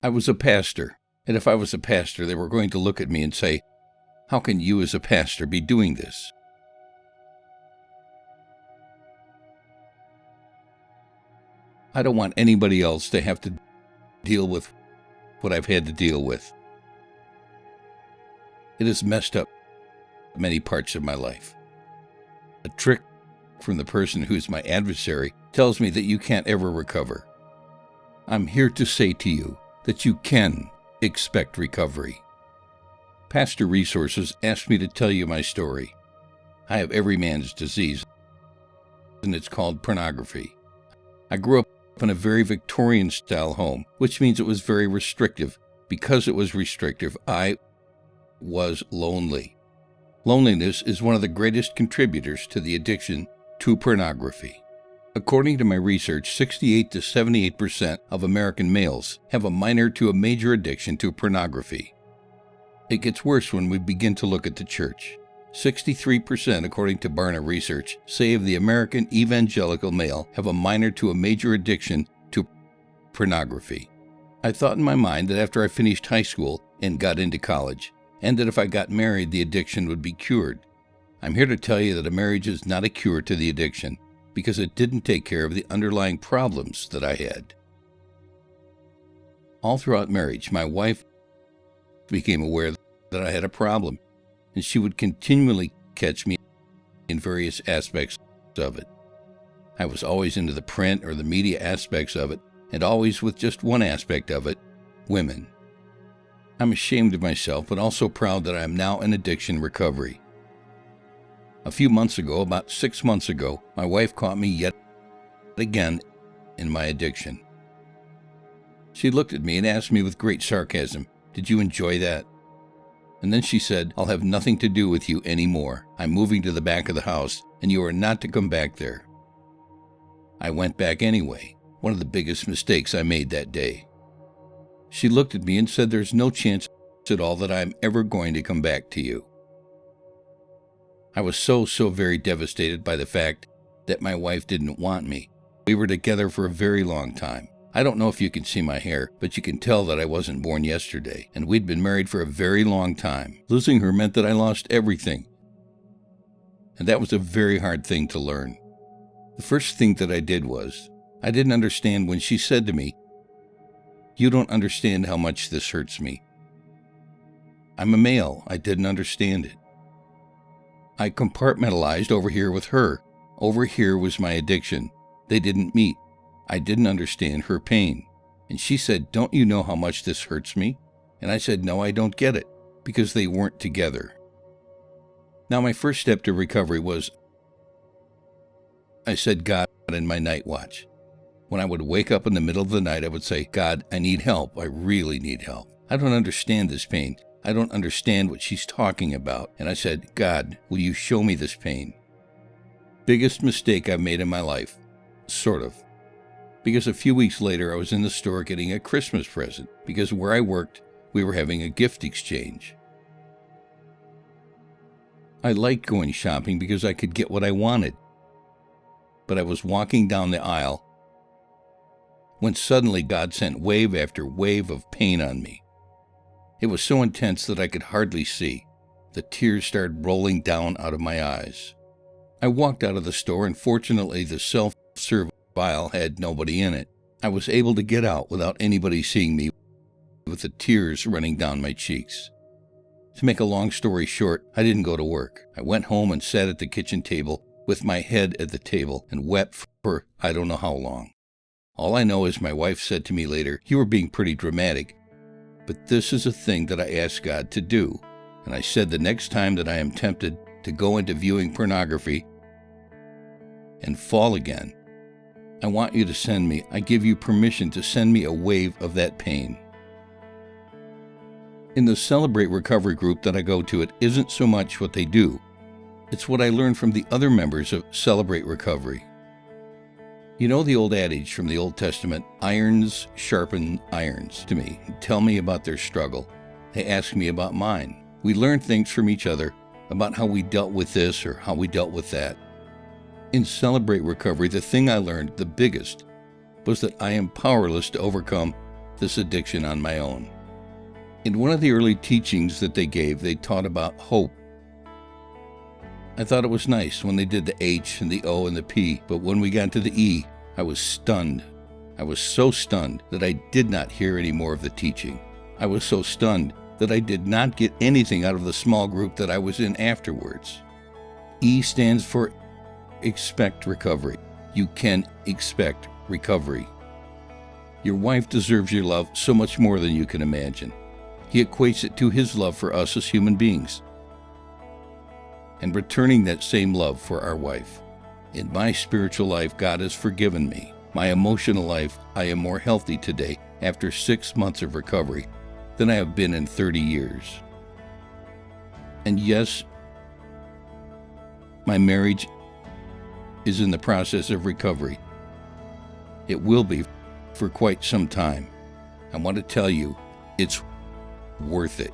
I was a pastor, and if I was a pastor, they were going to look at me and say, "How can you as a pastor be doing this?" I don't want anybody else to have to deal with what I've had to deal with. It has messed up many parts of my life. A trick from the person who's my adversary tells me that you can't ever recover. I'm here to say to you that you can expect recovery. Pastor Resources asked me to tell you my story. I have every man's disease, and it's called pornography. I grew up in a very Victorian-style home, which means it was very restrictive. Because it was restrictive, I was lonely. Loneliness is one of the greatest contributors to the addiction to pornography. According to my research, 68 to 78% of American males have a minor to a major addiction to pornography. It gets worse when we begin to look at the church. 63%, according to Barna Research, say of the American evangelical male have a minor to a major addiction to pornography. I thought in my mind that after I finished high school and got into college, and that if I got married, the addiction would be cured. I'm here to tell you that a marriage is not a cure to the addiction, because it didn't take care of the underlying problems that I had. All throughout marriage, my wife became aware that I had a problem, and she would continually catch me in various aspects of it. I was always into the print or the media aspects of it, and always with just one aspect of it, women. I'm ashamed of myself, but also proud that I am now in addiction recovery. A few months ago, about 6 months ago, my wife caught me yet again in my addiction. She looked at me and asked me with great sarcasm, "Did you enjoy that?" And then she said, "I'll have nothing to do with you anymore. I'm moving to the back of the house, and you are not to come back there." I went back anyway, one of the biggest mistakes I made that day. She looked at me and said, "There's no chance at all that I'm ever going to come back to you." I was so very devastated by the fact that my wife didn't want me. We were together for a very long time. I don't know if you can see my hair, but you can tell that I wasn't born yesterday, and we'd been married for a very long time. Losing her meant that I lost everything, and that was a very hard thing to learn. The first thing that I did was, I didn't understand when she said to me, "You don't understand how much this hurts me." I'm a male. I didn't understand it. I compartmentalized over here with her. Over here was my addiction. They didn't meet. I didn't understand her pain. And she said, "Don't you know how much this hurts me?" And I said, "No, I don't get it," because they weren't together. Now, my first step to recovery was, I said God in my night watch. When I would wake up in the middle of the night, I would say, "God, I need help. I really need help. I don't understand this pain. I don't understand what she's talking about." And I said, "God, will you show me this pain?" Biggest mistake I've made in my life. Sort of. Because a few weeks later, I was in the store getting a Christmas present, because where I worked, we were having a gift exchange. I liked going shopping because I could get what I wanted. But I was walking down the aisle when suddenly God sent wave after wave of pain on me. It was so intense that I could hardly see. The tears started rolling down out of my eyes. I walked out of the store, and fortunately the self-serve aisle had nobody in it. I was able to get out without anybody seeing me, with the tears running down my cheeks. To make a long story short, I didn't go to work. I went home and sat at the kitchen table with my head at the table and wept for I don't know how long. All I know is my wife said to me later, "You were being pretty dramatic, but this is a thing that I asked God to do." And I said, "The next time that I am tempted to go into viewing pornography and fall again, I want you to I give you permission to send me a wave of that pain." In the Celebrate Recovery group that I go to, it isn't so much what they do. It's what I learned from the other members of Celebrate Recovery. You know the old adage from the Old Testament, irons sharpen irons, to me, and tell me about their struggle. They ask me about mine. We learn things from each other about how we dealt with this or how we dealt with that. In Celebrate Recovery, the thing I learned, the biggest, was that I am powerless to overcome this addiction on my own. In one of the early teachings that they gave, they taught about hope. I thought it was nice when they did the H and the O and the P, but when we got to the E, I was stunned. I was so stunned that I did not hear any more of the teaching. I was so stunned that I did not get anything out of the small group that I was in afterwards. E stands for expect recovery. You can expect recovery. Your wife deserves your love so much more than you can imagine. He equates it to his love for us as human beings, and returning that same love for our wife. In my spiritual life, God has forgiven me. My emotional life, I am more healthy today after 6 months of recovery than I have been in 30 years. And yes, my marriage is in the process of recovery. It will be for quite some time. I want to tell you, it's worth it.